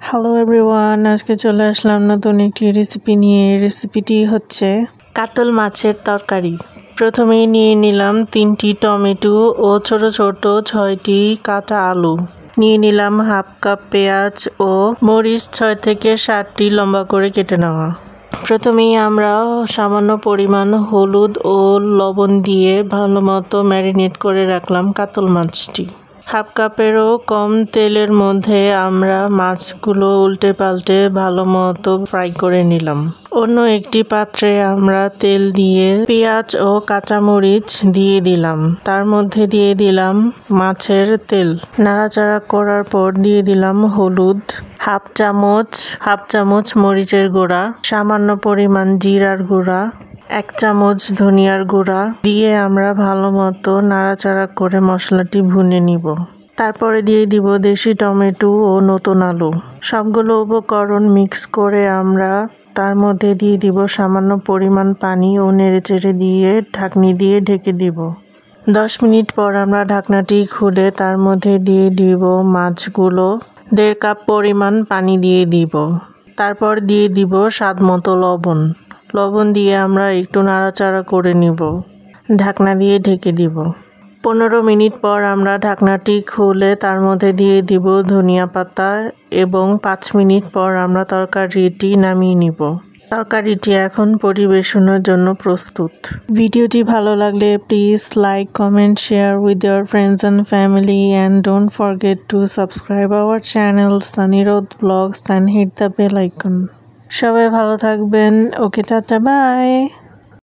Hello everyone, আজকে চলে আসলাম নতুন একটি রেসিপি নিয়ে। রেসিপিটি হচ্ছে কাতল মাছের তরকারি। প্রথমেই নিয়ে নিলাম 3টি টমেটো ও ছোট ছোট 6টি কাঁচা আলু। নিয়ে নিলাম হাফ কাপ পেঁয়াজ ও মরিচ 6 থেকে 7টি লম্বা করে কেটে নেওয়া। প্রথমেই আমরা সামান্য পরিমাণ হলুদ ও লবণ দিয়ে ভালো মতো ম্যারিনেট করে রাখলাম কাতল মাছটি। হাফ কাপেরও কম তেলের মধ্যে আমরা মাছগুলো উল্টে পাল্টে ভালো মতো ফ্রাই করে নিলাম। অন্য একটি পাত্রে আমরা তেল দিয়ে পেঁয়াজ ও কাঁচামরিচ দিয়ে দিলাম। তার মধ্যে দিয়ে দিলাম মাছের তেল। নাড়াচাড়া করার পর দিয়ে দিলাম হলুদ, হাফ চামচ মরিচের গুঁড়া, সামান্য পরিমাণ জিরার গুঁড়া, 1 চামচ ধনিয়ার গুঁড়া দিয়ে আমরা ভালো মতো নাড়াচাড়া করে মশলাটি ভুনে নিব। তারপরে দিয়ে দিব দেশি টমেটো ও নতুন আলু। সবগুলো উপকরণ মিক্স করে আমরা তার মধ্যে দিয়ে দিব সামান্য পরিমাণ পানি ও নেড়েচেড়ে দিয়ে ঢাকনি দিয়ে ঢেকে দিব। 10 মিনিট পর আমরা ঢাকনাটি খুলে তার মধ্যে দিয়ে দিব মাছগুলো। 1.5 কাপ পরিমাণ পানি দিয়ে দিব। তারপর দিয়ে দিব স্বাদ মতো লবণ দিয়ে আমরা একটু নাড়াচাড়া করে নিব। ঢাকনা দিয়ে ঢেকে দিব। 15 মিনিট পর আমরা ঢাকনাটি খুলে তার মধ্যে দিয়ে দিব ধনিয়া পাতা এবং 5 মিনিট পর আমরা তরকারিটি নামিয়ে নিব। তরকারিটি এখন পরিবেশনের জন্য প্রস্তুত। ভিডিওটি ভালো লাগলে please like, comment, share with your friends and family and don't forget to subscribe our channel Sanirod Vlogs and hit the bell icon. সবাই ভালো থাকবেন। ওকে, টাটা, বাই।